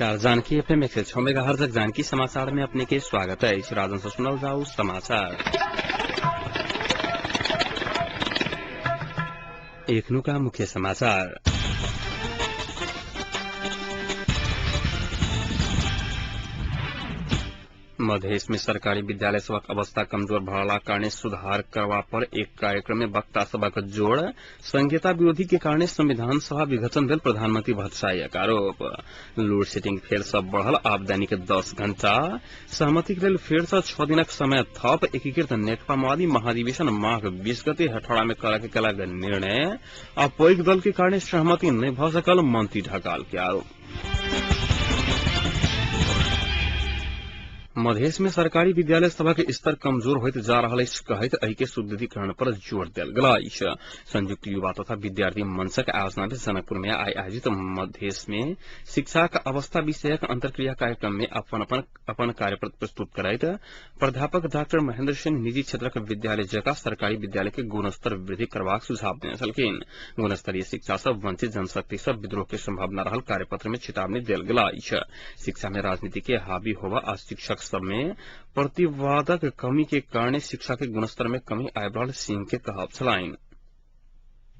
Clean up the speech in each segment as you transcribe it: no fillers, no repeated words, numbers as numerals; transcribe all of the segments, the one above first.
नमस्कार। Janaki FM 106 megahertz Janaki समाचार में अपने के स्वागत है। इस राजन से सुनल जाऊ समाचार। एकनु का मुख्य समाचार। मधेश में सरकारी विद्यालय सबक अवस्था कमजोर भरला कारण सुधार करवा पर एक कार्यक्रम में वक्ता सबक जोड़ संहिता विरोधी के कारण संविधान सभा विघटन भेल प्रधानमंत्री भट्टाचार्य आरोप। लोड शेडिंग फेर से बढ़ल आब दैनिक 10 घंटा सहमति के लिए फेर से 6 दिनक समय थप एकीकृत नेकपा माओवादी महाधिवेशन माघ 20 गते हठौड़ा में करे के लग निर्णय आ पैघ दल के कारण सहमति नहीं भ सकल मंत्री ढकाल के आरोप। मधेश में सरकारी विद्यालय सबक स्तर कमजोर होते जा रहा कहत एहि के सुदृढ़ीकरण पर जोर दिल गया। संयुक्त युवा तथा विद्यार्थी मंचक आयोजना में जनकपुर में आयोजित मधेश में शिक्षा का अवस्था विषयक अंतरक्रिया कार्यक्रम में अपन कार्य प्रस्तुत करैत प्राध्यापक डॉक्टर महेंद्र सिंह निजी क्षेत्र विद्यालय जका सरकारी विद्यालय के गुणस्तर वृद्धि करबाक सुझाव देने छलखिन। गुणस्तरीय शिक्षा से वंचित जनशक्ति से विद्रोह के संभावना रहल कार्यपत्र में चेतावनी दिल गया। शिक्षा में राजनीति के हावी होवा आ शिक्षक सब में प्रतिवादक कमी के कारण शिक्षा के गुणस्तर में कमी आयल सिंह के कहब छलाइन।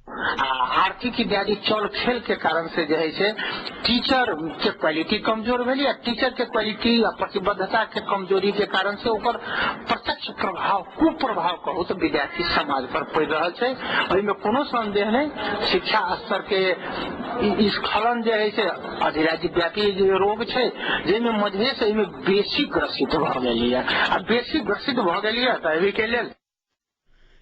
आर्थिक इत्यादि चल खेल के कारण से जो है टीचर के क्वालिटी कमजोर भेल या टीचर के क्वालिटी या प्रतिबद्धता के कमजोरी के कारण से ऊपर प्रत्यक्ष प्रभाव कुप्रभाव कहू तो विद्यार्थी समाज पर पड़ रहा है। में कोनो संदेह नहीं शिक्षा स्तर के स्खलन जो है अधिराज्यव्यापी रोग है जिसमें मधेश बेसी ग्रसित भ गई है। बेसी ग्रसित भ गई है तो के लिए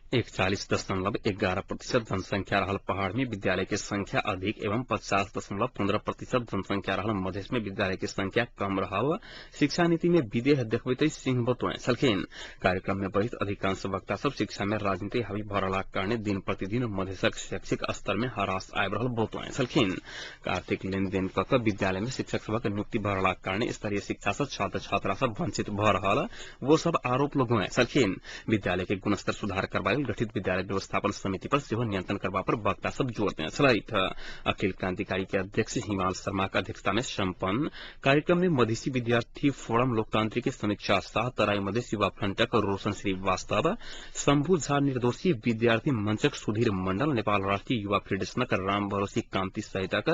41.11% जनसंख्या रहल पहाड़ में विद्यालय की संख्या अधिक एवं 50.15% जनसंख्या रहल मधेश में विद्यालय की संख्या कम रहल शिक्षा नीति में विदेह देखते सिंह बतौए छलखिन। कार्यक्रम में वरिष्ठ अधिकांश वक्ता सब शिक्षा में राजनीति हावी भरला कारण दिन प्रतिदिन मधेशक शैक्षिक स्तर में हरास आब रहल बतौए छलखिन। आर्थिक लेन देन कऽ विद्यालय में शिक्षक सबक नियुक्ति भरला कारण स्तरीय शिक्षा से छात्र छात्रा सब वंचित भ रहल वो सब आरोप लगौए छलखिन। विद्यालय के गुणस्तर सुधार करवा गठित विद्यालय व्यवस्थापन समिति पर सेहो नियंत्रण करवा पर वक्ता सब जोर देने छलैथ। अखिल क्रांतिकारी के अध्यक्ष हिमाल शर्मा की अध्यक्षता में संपन्न कार्यक्रम में मधेसी विद्यार्थी फोरम लोकतांत्रिक समीक्षा शाह तराई मधेश युवा फ्रंटक रोशन श्रीवास्तव शंभू झा निर्दोषी विद्यार्थी मंचक सुधीर मंडल नेपाल राष्ट्रीय युवा फेडरेशनक राम भरोसी कांति सहितक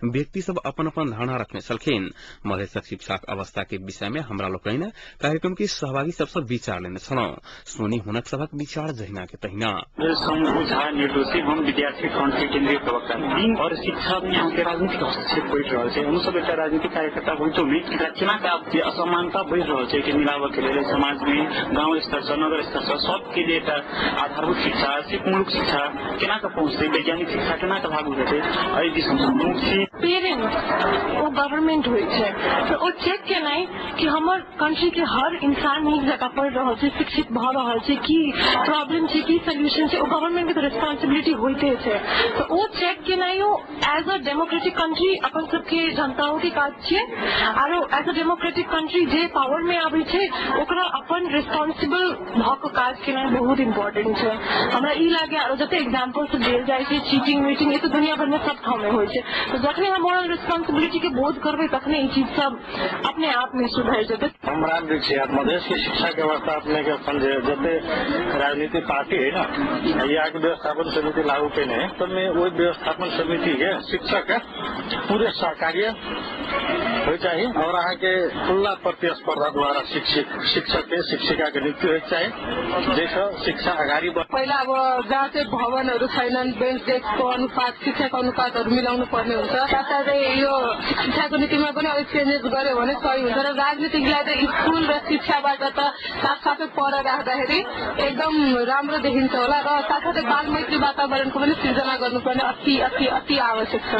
व्यक्ति सब अपन अपन धारणा रखने छलखिन। मधेशक शिक्षा अवस्था के विषय में हमरा लोकनि कार्यक्रम के सहभागी सबसे विचार लेने छलौं। सोनी हुनक सबक विचार जहिना के तहिना। शंभू झा निर्दोषी हम विद्यार्थी फ्रंट के केंद्रीय प्रवक्ता दिन और शिक्षा में यहाँ के राजनीतिक हस्तक्षेप बढ़ रहा है। हम सब एक राजनीतिक कार्यकर्ता हुई में केना का असमानता बढ़ रहा है कि मिलावट के लिए समाज में गांव स्तर से नगर स्तर से सबके लिए आधारभूत शिक्षा शिक्षामूलक शिक्षा केना का पहुंचते वैज्ञानिक शिक्षा केना का लागू होते पेरेंट्स वो गवर्नमेंट हुई है तो वो चेक के नहीं कि हमार कंट्री के हर इंसान एक जगह पढ़ रहा है शिक्षित भ रहा है कि प्रॉब्लम है कि सोल्यूशन है गवर्नमेंट की तो रिस्पांसिबिलिटी होते है तो वो चेक के नहीं हो एज अ डेमोक्रेटिक कंट्री अपन सबके जनताओं के काज है और एज अ डेमोक्रेटिक कंट्री जे पावर में आवे छे ओकरा अपन रिस्पांसिबल भक काज के नहीं बहुत इम्पोर्टेंट है। हमरा ई लागे आरो जते एग्जांपल से देल जाय छे चीटिंग मीटिंग ये तो दुनिया भर में सब ठाव में होय छे तो जखने हम मोरल रिस्पांसिबिलिटी के बोध करबे तखने ई चीज सब अपने आप में सुधर जेते। हमरा देखिए मधेश की शिक्षा के व्यवस्था अपने के समझे जते राजनीतिक पार्टी है ना यहाँ की व्यवस्थापन समिति लागू करने तो मैं वही व्यवस्थापन समिति के शिक्षक पूरे सरकारी हो चाहिए और यहाँ के खुला प्रतिस्पर्धा द्वारा शिक्षक के शिक्षिका के नियुक्ति हो चाहिए जैसे शिक्षा अगाडि पहिला अब जहाँ चाहिँ भवनहरू छैनन् बेन्च डेस्कको अनुपात शिक्षाको अनुपातहरू मिलाउनु पर्ने हुन्छ साथसाथै यो शिक्षाको नीतिमा पनि अलिक चेन्जेस गर्यो भने सही हुन्छ र राजनीतिकलाई त स्कुल र शिक्षाबाट त साथसाथै पर राख्दाखेरि एकदम राम्रो देखिन्छ होला र साथसाथै बाल मैत्री वातावरणको पनि सृजना गर्नुपर्ने अति अति अति आवश्यक छ।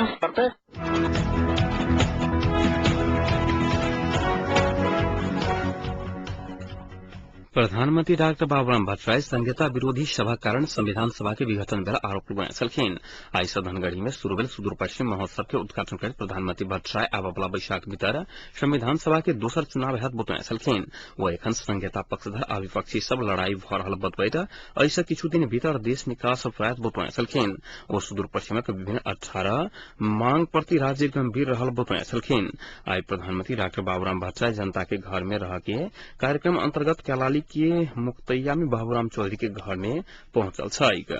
प्रधानमंत्री डाक्टर बाबूराम भट्टराई संहिता विरोधी सभा कारण संविधान सभा के विघटन बेला आरोप लगाए छलखिन। आई सदनगढ़ी में शुरू भेल सुदूर पश्चिम महोत्सव के उद्घाटन करते प्रधानमंत्री भट्टराई आबला बैशाख भीतर संविधान सभा के दोसर चुनाव हेत बतुआए छलखिन। वो एखन संहिता पक्षधर आ विपक्षी सब लड़ाई भ रहल बतबैत ऐसे किछु दिन भीतर देश निकास प्रयास बतुआए छलखिन। वो सुदूर पश्चिमक विभिन्न 18 मांग प्रति राज्य गंभीर रहल बतुआए छलखिन। आई प्रधानमंत्री डाक्टर बाबूराम भट्टराई जनता के घर में रह के कार्यक्रम अंतर्गत कैलाली के मुक्तैया में बाबूराम चौधरी के घर में पहुंचल छाइक।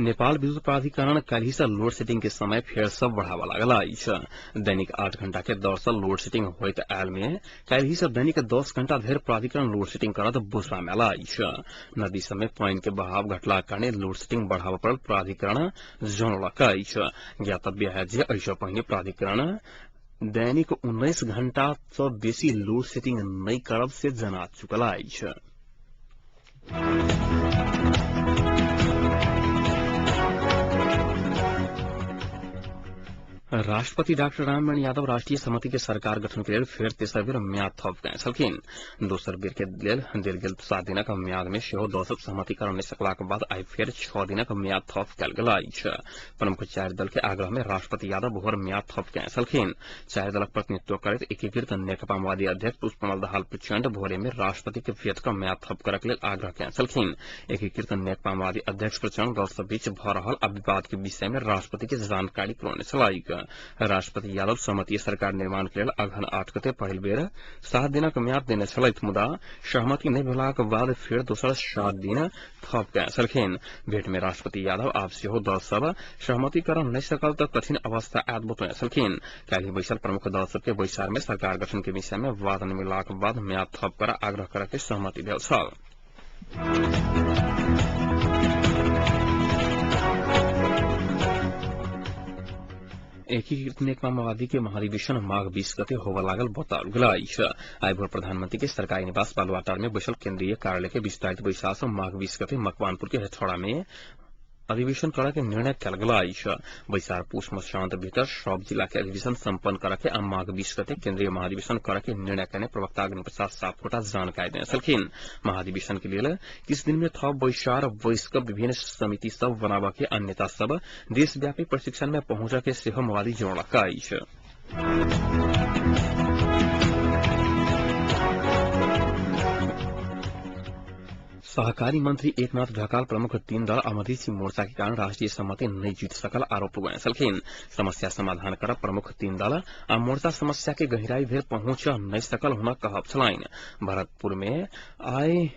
नेपाल विद्युत प्राधिकरण काल्हि से लोड सेटिंग के समय फेर से बढ़ावा लागल अछि। दैनिक 8 घंटा के दर से लोड सेटिंग होइत आयल में काल्हि से दैनिक 10 घंटा धरि प्राधिकरण लोड सेटिंग करत बुझबा में आयल अछि। नदी सब में पानी के बहाव घटला कारणे लोड सेटिंग बढ़ावा पड़ल प्राधिकरण जनौलक अछि। ज्ञातव्य है जे ऐसे पहिने प्राधिकरण दैनिक 19 घंटा से बेसी लोड सेटिंग नहीं करब से जना चुकल अछि। राष्ट्रपति डॉक्टर राममण यादव राष्ट्रीय सहमति के सरकार गठन के लिए फेर तेसर बेर म्याद थप गए छलखिन। दोसर बेर के लेल देल गेल 7 दिनक म्याद में सेहो दलसभ सहमतिकरण नहि सकलाक बाद आई फेर 6 दिनक म्याद थप कयल गेल अछि। प्रमुख 4 दल के आग्रह में राष्ट्रपति यादव भोर म्याद थप गए छलखिन। 4 दलक प्रतिनिधित्व करैत एकीकृत नेकपा माओवादी अध्यक्ष पुष्पकमल दाहाल प्रचंड भोरे में राष्ट्रपति के वेतक म्याद थप करक लेल आग्रह कए छलखिन। एकीकृत नेकपा माओवादी अध्यक्ष प्रचंड दल सब बीच भ रहल विवाद के विषय में राष्ट्रपति के जानकारी करौने छलाह। राष्ट्रपति यादव सहमति सरकार निर्माण के लिए अगहन 8 गते पहिल बेर 7 दिनक म्याद देने छलथि, मुदा सहमति नहीं भेलाक बाद फेर दोसर 7 दिन थप गए छलखिन। भेंट में राष्ट्रपति यादव आब सेहो दल सब सहमतिकरण नहीं सकल तऽ कठिन अवस्था आयल बतौने छलखिन। काल्हि बैसल प्रमुख दल सब के बैसार में सरकार गठन के विषय में वाद नहीं मिललाक बाद म्याद थप कर आग्रह करय के सहमति भेल छल। एकीकृत नेकपा माओवादी के महाधिवेशन माघ 20 गते होबय लागल बताओल गेल अछि। आई भोर प्रधानमंत्री के सरकारी निवास बालुआटार में बैसल केंद्रीय कार्यालय के विस्तारित बैसार से माघ 20 गते मकवानपुर के हेठौड़ा में अधिवेशन करय के निर्णय कयल गेल अछि। बैसार पूस मध्यान्ह भीतर सब जिला के अधिवेशन संपन्न करय के आ माघ 20 गते केंद्रीय महाधिवेशन करय के निर्णय करने प्रवक्ता अग्निप्रसाद सापकोटा जानकारी देने छलखिन। महाधिवेशन के लिए किस दिन में थप बैसार बैसक विभिन्न समिति सब बनाबय के अन्य नेता सब देशव्यापी प्रशिक्षण में पहुंचय के सेहो माओवादी जनौलक अछि। सहकारी मंत्री एकनाथ ढकाल प्रमुख 3 दल आ मधेसी मोर्चा के कारण राष्ट्रीय सहमति नहीं जीत सकल आरोप लगाए छलखिन। समस्या समाधान कर प्रमुख 3 दल आ मोर्चा समस्या के गहराई भेर पहुंच नहीं सकल हुनक कहब छलनि। भरतपुर में आइ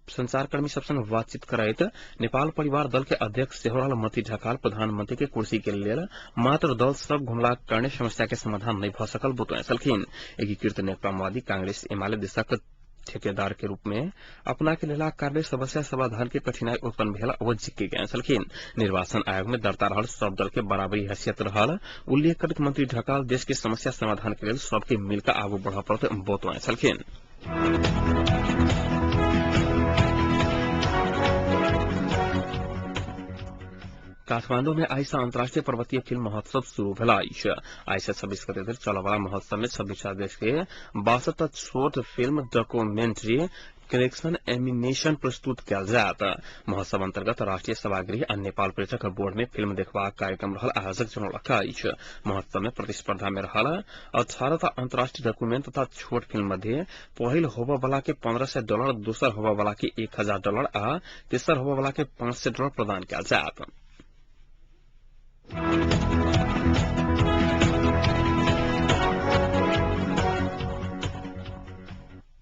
संचारकर्मी सब संग बातचीत करैत नेपाल परिवार दल के अध्यक्ष सेहो रहल मती ढकाल प्रधानमंत्री के कुर्सी के लेल मात्र दल सब घुमलाक कारणे समस्या के समाधान नहीं भ सकल बतौने छलखिन। एकीकृत नेकपा माओवादी कांग्रेस एमाले देशक ठेकेदार के रूप में अपना के लेला कार्य समस्या समाधान के कठिनाई उत्पन्न भेल वो जिक्के गए छलखिन। निर्वाचन आयोग में दर्ता रहल सब दल के बराबरी हैसियत रहल उल्लेख करत मंत्री ढकाल देश के समस्या समाधान के लिए सबके मिलकर आगू बढ़ पड़त बतौने छलखिन। काठमांडू में आई से अंतर्राष्ट्रीय पर्वतीय फिल्म महोत्सव शुरू भेल अछि। आई से 26 गते धरि चलय वाला महोत्सव में 26 देश के 62 छोट फिल्म डॉक्यूमेंट्री कलेक्शन एनिमेशन प्रस्तुत कयल जायत। महोत्सव अंतर्गत राष्ट्रीय सभागृह आ नेपाल पर्यटक बोर्ड में फिल्म देखबाक कार्यक्रम रहल आयोजक जनौलक अछि। महोत्सव में प्रतिस्पर्धा में रहल 18 अंतर्राष्ट्रीय डॉक्यूमेंट तथा छोट फिल्म मध्य पहिल होबय वाला के $1500, दोसर होबय वाला के $1000 आ तेसर होबय वाला के $500 प्रदान कयल जायत।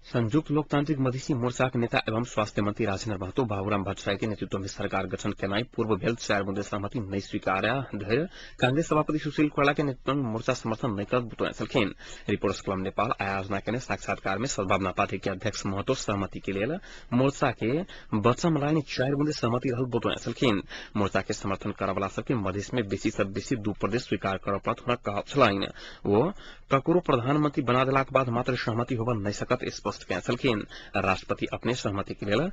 संयुक्त लोकतांत्रिक मधेसी मोर्चा के नेता एवं स्वास्थ्य मंत्री राजेंद्र महतो बाबूराम भट्टराई के नेतृत्व में सरकार गठन केनाई पूर्व भेल 4 मुद्दे सहमति नहीं स्वीकार्य धरि कांग्रेस सभापति सुशील कोइराला के नेतृत्व में मोर्चा समर्थन नहीं कर बतौने छलखिन। रिपोर्टर्स क्लब नेपाल आयोजना के साक्षात्कार में सद्भावना पार्टी के अध्यक्ष महतो सहमति के लिए मोर्चा के बच्चा मलानी 4 मुद्दे सहमति रहल बतौने छलखिन। मोर्चा के समर्थन करय वाला सबके मधेश में बेसी से बेसी 2 प्रदेश स्वीकार करय पड़त हुनक कहब छलनि। वो ककरो प्रधानमंत्री बना देलाक बाद मात्र सहमति होबय नहीं सकत स्पष्ट कए छलखिन। राष्ट्रपति अपने सहमति के लिए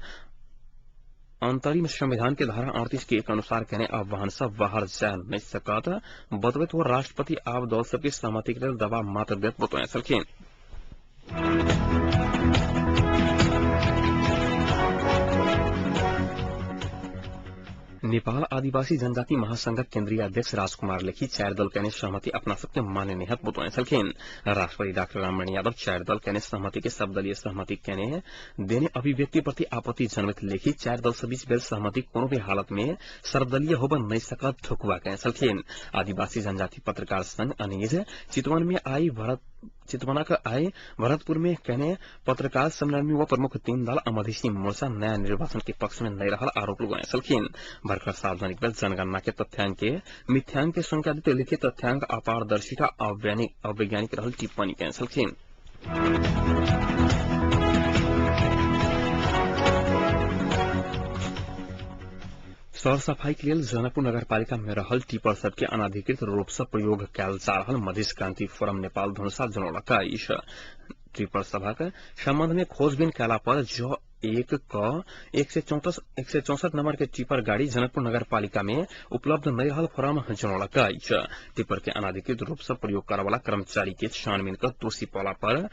अंतरिम संविधान के धारा 38 के एक अनुसार कहने अब वाहन सब बाहर जा नहीं सकत बतबैत वो राष्ट्रपति आब दल सबके सहमति के लेल दबाव मात्र देत बतौने छलखिन। नेपाल आदिवासी जनजाति महासंघक केन्द्रीय अध्यक्ष राजकुमार लेखी 4 दल कहने सहमति अपना सबके मान्य निहत बतौने छलखिन। राष्ट्रपति डाक्टर राममणि यादव 4 दल कहने सहमति के सबदलीय सहमति कहने देने अभिव्यक्ति प्रति आपत्ति जनवित लेखी 4 दल से बीच भेल सहमति कोनो भी हालत में सर्वदलीय होब नहीं सकत ठोकुआ कहने छलखिन। आदिवासी जनजाति पत्रकार संघ अनीज चितवना का आए भरतपुर में कहने पत्रकार सम्मेलन में वो प्रमुख 3 दल मधेसी मोर्चा नया निर्वाचन के पक्ष में नहीं रहा आरोप लगाए छलखिन। भर्खर सार्वजनिक भेल जनगणना के तथ्यांक के मिथ्यांक के संख्या देते लिखित तथ्यांक अपारदर्शिता अवैज्ञानिक रहल टिप्पणी कहे छलखिन। सर सफाई के लिए जनकपुर नगरपालिका में रहल टिपर सबके अनाधिकृत रूप से प्रयोग कैल जा रहल मधेश क्रांति फोरम नेपाल धनुषा जनौलका। टिपर सभा के संबंध में खोजबीन कैला पर जो 164 नंबर के टिपर गाड़ी जनकपुर नगरपालिका में उपलब्ध नहीं रहल फोरम जनौलका। टिपर के अनाधिकृत रूप से प्रयोग करे वाला कर्मचारी के छानबीन कर दोषी पाला पर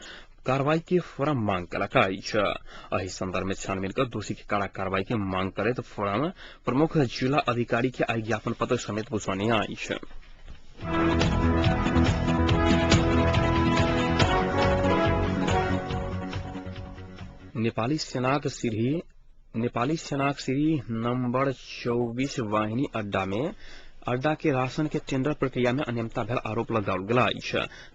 कार्रवाई के फोरम मांग कलका। एही संदर्भ में छानबीन कर दोषी की कड़ा कार्रवाई की मांग करे तो फोरम प्रमुख जिला अधिकारी के आई ज्ञापन पत्र समेत बुझाने आई। नेपाली सेनाक सीरी नंबर 24 वाहिनी अड्डा के राशन के टेंडर प्रक्रिया में अनियमितता भेल आरोप लगाओल गेल।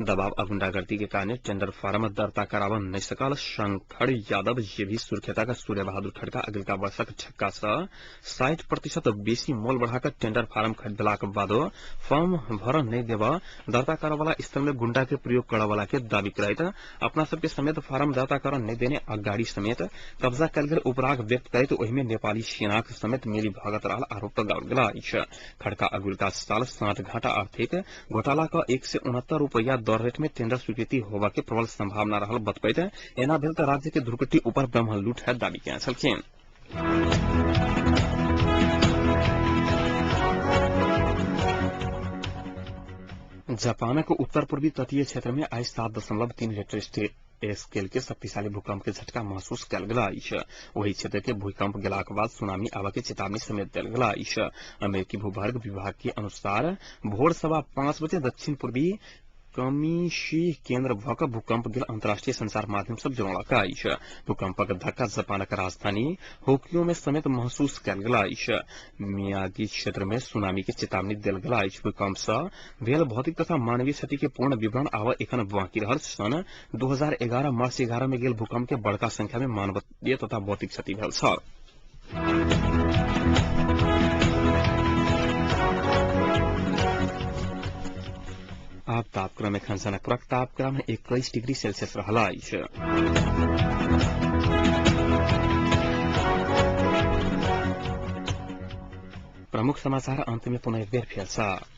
दबाव आ गुंडागर्दी के कारण टेंडर फार्म दर्ता कराब नहीं सकल। शंकर यादव जे भी सुर्खेता का सूर्य बहादुर खड़का अगिलका वर्षक ठक्का से 60% बेसी मोल बढ़ाकर टेंडर फार्म खरीदला के बादो फॉर्म भर नहीं देव दर्ता करे वाला स्थल में गुंडा के प्रयोग करे वाला के दावी करैत अपना सबके समेत फार्म दर्ता कर नहीं देने आ गाड़ी समेत कब्जा कल गेल उपराग व्यक्त करैत ओहि में नेपाली सेनाक समेत मिली भगत रहल आरोप लगाओल गेल। खड़का अगुलका साल 60 घाटा आर्थिक घोटाला का 169 रुपया दर रेट में टेंडर स्वीकृति होबा के प्रबल संभावना रहल बतबैत एना भेल त राज्य के धुरकट्टी ऊपर ब्रह्म लूट है दावी किया छलखिन। जापान के उत्तर पूर्वी तटीय क्षेत्र में आज 7.3 रिक्टर स्केल के शक्तिशाली भूकंप के झटका महसूस कल गेल। वही क्षेत्र के भूकंप गेला के बाद सुनामी आवा के चेतावनी समेत दिल गेल। अमेरिकी भूभाग विभाग के अनुसार भोर 5:15 बजे दक्षिण पूर्वी कमीशी केंद्र भक भूकंप गेल अंतर्राष्ट्रीय संचार माध्यम सब जनौलका। भूकंपक धक्का जापानक राजधानी होक्यो में समेत महसूस कल गेल। मियागी क्षेत्र में सुनामी के चेतावनी दिल गेल। भूकंप से भेल भौतिक तथा मानवीय क्षति के पूर्ण विवरण आवा एखन बाकी रहल। सन 2011 मार्च 11 में गेल भूकंप के बड़का संख्या में मानवीय तथा भौतिक क्षति भेल छ। अब तापक्रम में खनसनक तापक्रम 21 डिग्री सेल्सियस रहला। प्रमुख समाचार अंत में पुनः एक बेर फिर से।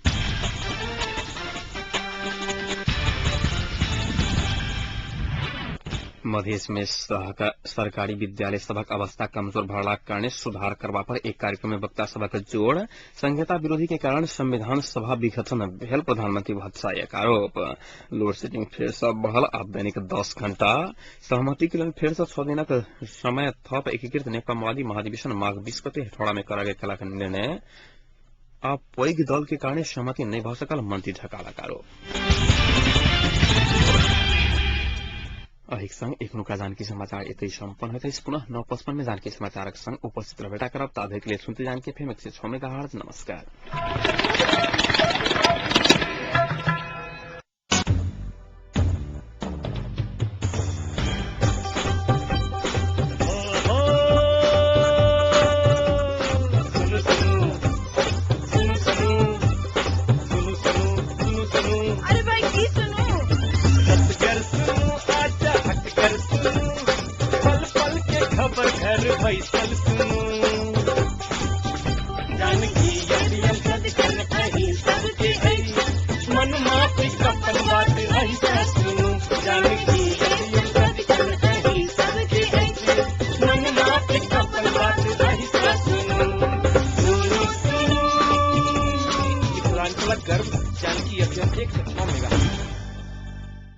मधेश में सरकारी विद्यालय सबक अवस्था कमजोर भरला कारण सुधार करवा पर एक कार्यक्रम में वक्ता सबक जोड़। संहिता विरोधी के कारण संविधान सभा विघटन भेल प्रधानमंत्री भत्सायक आरोप। लोड शेडिंग फिर से बढ़ल अब दैनिक 10 घंटा। सहमति के लिए फिर से 6 दिनक समय थप एकीकृत नेकपा माओवादी महाधिवेशन माघ 20 गते हेठौड़ा में करा गेल निर्णय। अब पैघ दल के कारण सहमति नहीं भ सकल मंत्री ढकालक आरोप। अहिक संग एक जानकी समाचार इतने संपन्न होता है। पुनः 9:55 में जानकी समाचार संग उपस्थित रह करब ताधे के लिए सुनते जानकी FM 106 मेगाहर्ट्ज। नमस्कार। भाई